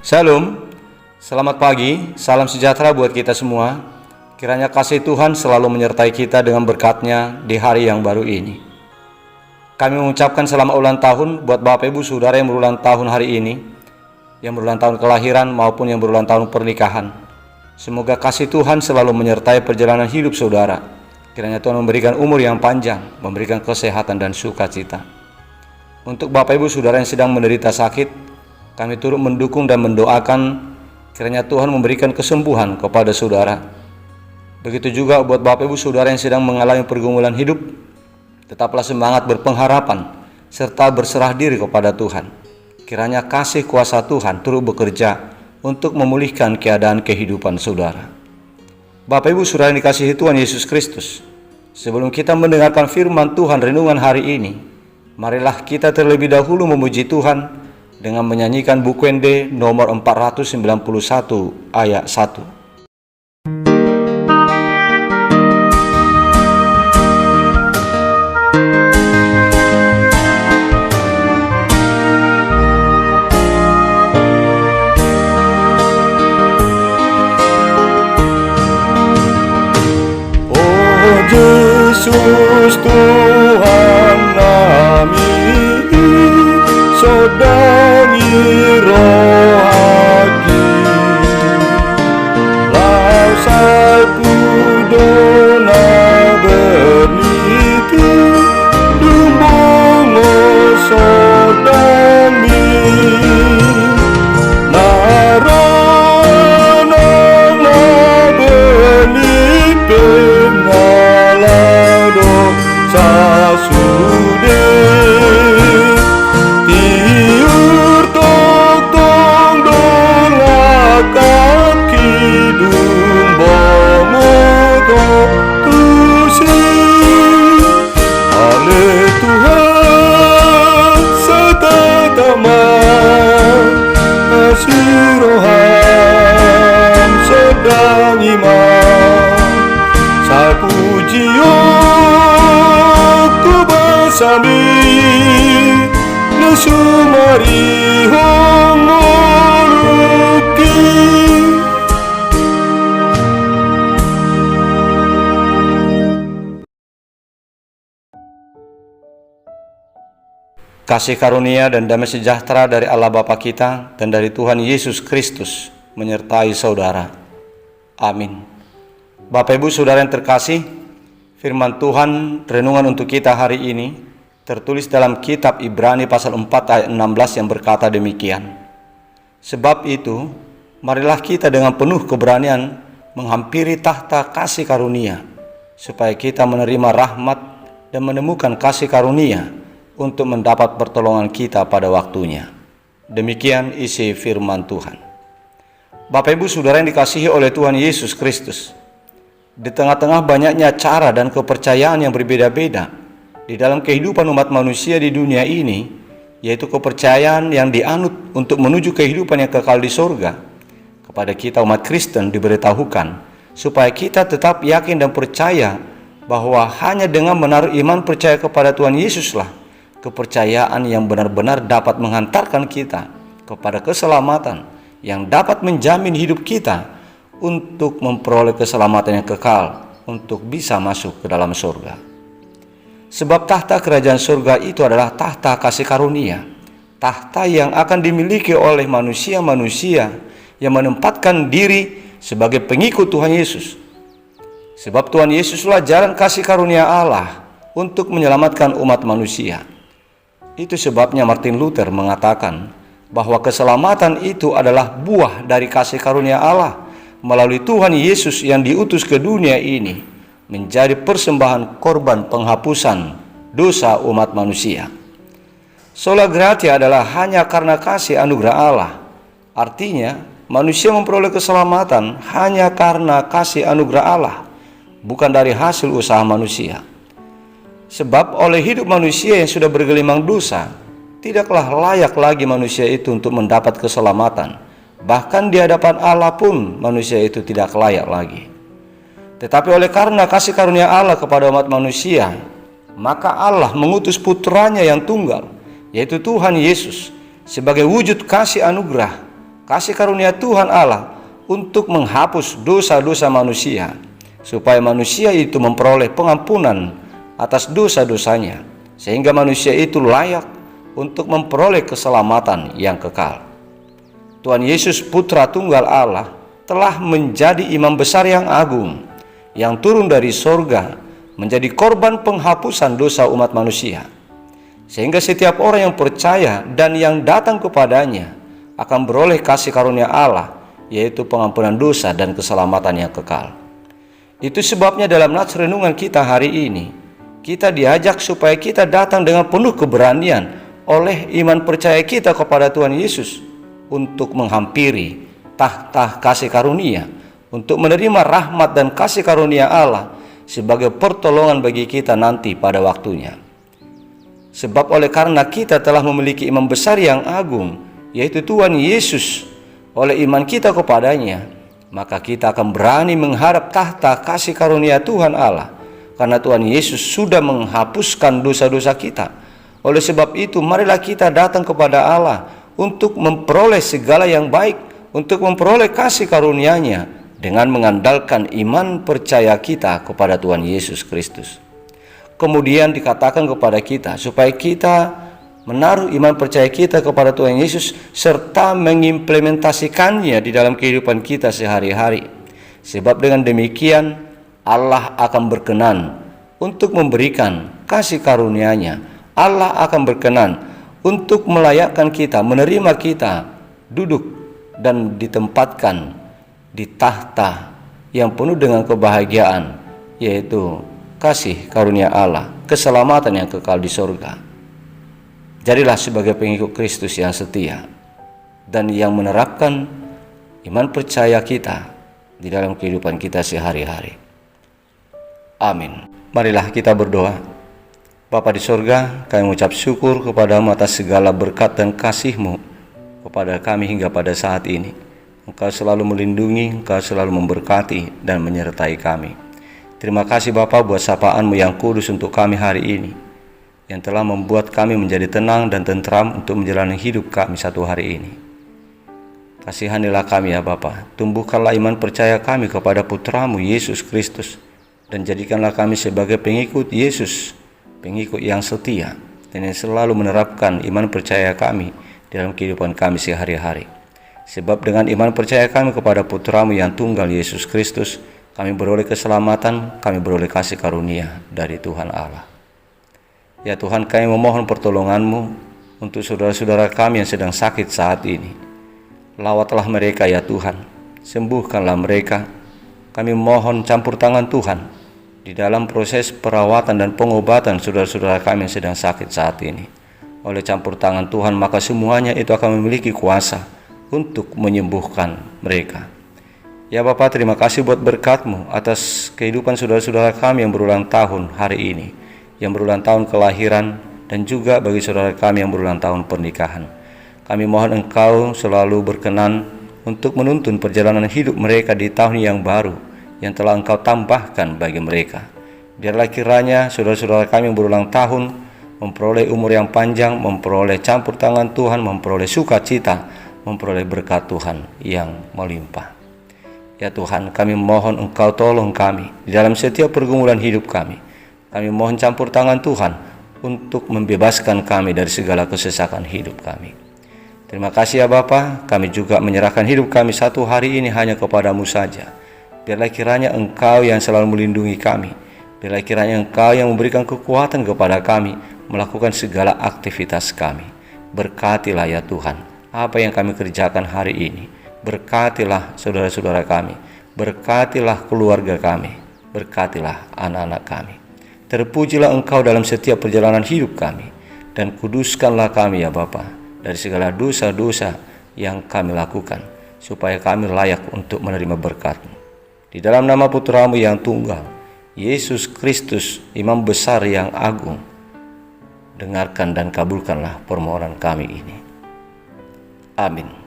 Shalom, selamat pagi, salam sejahtera buat kita semua. Kiranya kasih Tuhan selalu menyertai kita dengan berkat-Nya di hari yang baru ini. Kami mengucapkan selamat ulang tahun buat Bapak Ibu Saudara yang berulang tahun hari ini, yang berulang tahun kelahiran maupun yang berulang tahun pernikahan. Semoga kasih Tuhan selalu menyertai perjalanan hidup saudara. Kiranya Tuhan memberikan umur yang panjang, memberikan kesehatan dan sukacita. Untuk Bapak Ibu Saudara yang sedang menderita sakit, kami turut mendukung dan mendoakan kiranya Tuhan memberikan kesembuhan kepada saudara. Begitu juga buat Bapak Ibu Saudara yang sedang mengalami pergumulan hidup, tetaplah semangat berpengharapan serta berserah diri kepada Tuhan. Kiranya kasih kuasa Tuhan turut bekerja untuk memulihkan keadaan kehidupan saudara. Bapak Ibu Saudara yang dikasihi Tuhan Yesus Kristus, sebelum kita mendengarkan firman Tuhan renungan hari ini, marilah kita terlebih dahulu memuji Tuhan dengan menyanyikan Bukwende nomor 491 ayat 1. Oh Yesus Tuhan kami, sodangi rohaki, lau salku dona berniti, dumbongo sodami, narana berniti pengalado sasude. Tiur tong dongakap kidung bomoto tusi. Ale Tuhan setatama asirohan sedang iman. Sapujio ku bersami Sumari hongoluki. Kasih karunia dan damai sejahtera dari Allah Bapa kita dan dari Tuhan Yesus Kristus menyertai saudara. Amin. Bapak Ibu Saudara yang terkasih, firman Tuhan renungan untuk kita hari ini tertulis dalam kitab Ibrani pasal 4 ayat 16 yang berkata demikian. Sebab itu, marilah kita dengan penuh keberanian menghampiri tahta kasih karunia, supaya kita menerima rahmat dan menemukan kasih karunia untuk mendapat pertolongan kita pada waktunya. Demikian isi firman Tuhan. Bapak Ibu Saudara yang dikasihi oleh Tuhan Yesus Kristus, di tengah-tengah banyaknya cara dan kepercayaan yang berbeda-beda di dalam kehidupan umat manusia di dunia ini, yaitu kepercayaan yang dianut untuk menuju kehidupan yang kekal di sorga, kepada kita umat Kristen diberitahukan supaya kita tetap yakin dan percaya bahwa hanya dengan menaruh iman percaya kepada Tuhan Yesuslah kepercayaan yang benar-benar dapat menghantarkan kita kepada keselamatan yang dapat menjamin hidup kita untuk memperoleh keselamatan yang kekal untuk bisa masuk ke dalam sorga. Sebab tahta kerajaan surga itu adalah tahta kasih karunia, tahta yang akan dimiliki oleh manusia-manusia yang menempatkan diri sebagai pengikut Tuhan Yesus. Sebab Tuhan Yesuslah jalan kasih karunia Allah untuk menyelamatkan umat manusia. Itu sebabnya Martin Luther mengatakan bahwa keselamatan itu adalah buah dari kasih karunia Allah melalui Tuhan Yesus yang diutus ke dunia ini menjadi persembahan korban penghapusan dosa umat manusia. Sola Gratia adalah hanya karena kasih anugerah Allah. Artinya, manusia memperoleh keselamatan hanya karena kasih anugerah Allah, bukan dari hasil usaha manusia. Sebab oleh hidup manusia yang sudah bergelimang dosa, tidaklah layak lagi manusia itu untuk mendapat keselamatan. Bahkan di hadapan Allah pun manusia itu tidak layak lagi. Tetapi oleh karena kasih karunia Allah kepada umat manusia, maka Allah mengutus putranya yang tunggal, yaitu Tuhan Yesus, sebagai wujud kasih anugerah kasih karunia Tuhan Allah untuk menghapus dosa-dosa manusia, supaya manusia itu memperoleh pengampunan atas dosa-dosanya, sehingga manusia itu layak untuk memperoleh keselamatan yang kekal. Tuhan Yesus, Putra Tunggal Allah, telah menjadi imam besar yang agung, yang turun dari sorga menjadi korban penghapusan dosa umat manusia, sehingga setiap orang yang percaya dan yang datang kepadanya akan beroleh kasih karunia Allah, yaitu pengampunan dosa dan keselamatan yang kekal. Itu sebabnya dalam nats renungan kita hari ini, kita diajak supaya kita datang dengan penuh keberanian oleh iman percaya kita kepada Tuhan Yesus untuk menghampiri tahta kasih karunia, untuk menerima rahmat dan kasih karunia Allah sebagai pertolongan bagi kita nanti pada waktunya. Sebab oleh karena kita telah memiliki imam besar yang agung, yaitu Tuhan Yesus, oleh iman kita kepadanya, maka kita akan berani menghadap tahta kasih karunia Tuhan Allah, karena Tuhan Yesus sudah menghapuskan dosa-dosa kita. Oleh sebab itu, marilah kita datang kepada Allah untuk memperoleh segala yang baik, untuk memperoleh kasih karunia-Nya dengan mengandalkan iman percaya kita kepada Tuhan Yesus Kristus. Kemudian dikatakan kepada kita supaya kita menaruh iman percaya kita kepada Tuhan Yesus serta mengimplementasikannya di dalam kehidupan kita sehari-hari. Sebab dengan demikian Allah akan berkenan untuk memberikan kasih karunia-Nya. Allah akan berkenan untuk melayakkan kita, menerima kita duduk dan ditempatkan di tahta yang penuh dengan kebahagiaan, yaitu kasih karunia Allah, keselamatan yang kekal di surga. Jadilah sebagai pengikut Kristus yang setia dan yang menerapkan iman percaya kita di dalam kehidupan kita sehari-hari. Amin. Marilah kita berdoa. Bapa di sorga, kami mengucap syukur kepadamu atas segala berkat dan kasih-Mu kepada kami hingga pada saat ini. Engkau selalu melindungi, Engkau selalu memberkati dan menyertai kami. Terima kasih Bapa buat sapaan-Mu yang kudus untuk kami hari ini, yang telah membuat kami menjadi tenang dan tentram untuk menjalani hidup kami satu hari ini. Kasihanilah kami ya Bapa, tumbuhkanlah iman percaya kami kepada Putra-Mu Yesus Kristus, dan jadikanlah kami sebagai pengikut Yesus, pengikut yang setia, dan yang selalu menerapkan iman percaya kami dalam kehidupan kami sehari-hari. Sebab dengan iman percaya kami kepada Putra-Mu yang tunggal Yesus Kristus, kami beroleh keselamatan, kami beroleh kasih karunia dari Tuhan Allah. Ya Tuhan, kami memohon pertolongan-Mu untuk saudara-saudara kami yang sedang sakit saat ini. Lawatlah mereka ya Tuhan, sembuhkanlah mereka. Kami mohon campur tangan Tuhan di dalam proses perawatan dan pengobatan saudara-saudara kami yang sedang sakit saat ini. Oleh campur tangan Tuhan, maka semuanya itu akan memiliki kuasa untuk menyembuhkan mereka. Ya Bapa, terima kasih buat berkat-Mu atas kehidupan saudara-saudara kami yang berulang tahun hari ini, yang berulang tahun kelahiran, dan juga bagi saudara kami yang berulang tahun pernikahan. Kami mohon Engkau selalu berkenan untuk menuntun perjalanan hidup mereka di tahun yang baru yang telah Engkau tambahkan bagi mereka. Biarlah kiranya saudara-saudara kami yang berulang tahun memperoleh umur yang panjang, memperoleh campur tangan Tuhan, memperoleh sukacita, memperoleh berkat Tuhan yang melimpah. Ya Tuhan, kami mohon Engkau tolong kami di dalam setiap pergumulan hidup kami. Kami mohon campur tangan Tuhan untuk membebaskan kami dari segala kesesakan hidup kami. Terima kasih ya Bapa, kami juga menyerahkan hidup kami satu hari ini hanya kepada-Mu saja. Biarlah kiranya Engkau yang selalu melindungi kami. Biarlah kiranya Engkau yang memberikan kekuatan kepada kami melakukan segala aktivitas kami. Berkatilah ya Tuhan apa yang kami kerjakan hari ini. Berkatilah saudara-saudara kami. Berkatilah keluarga kami. Berkatilah anak-anak kami. Terpujilah Engkau dalam setiap perjalanan hidup kami. Dan kuduskanlah kami ya Bapa dari segala dosa-dosa yang kami lakukan, supaya kami layak untuk menerima berkat-Mu. Di dalam nama Putra-Mu yang tunggal, Yesus Kristus, Imam besar yang agung, dengarkan dan kabulkanlah permohonan kami ini. Amin.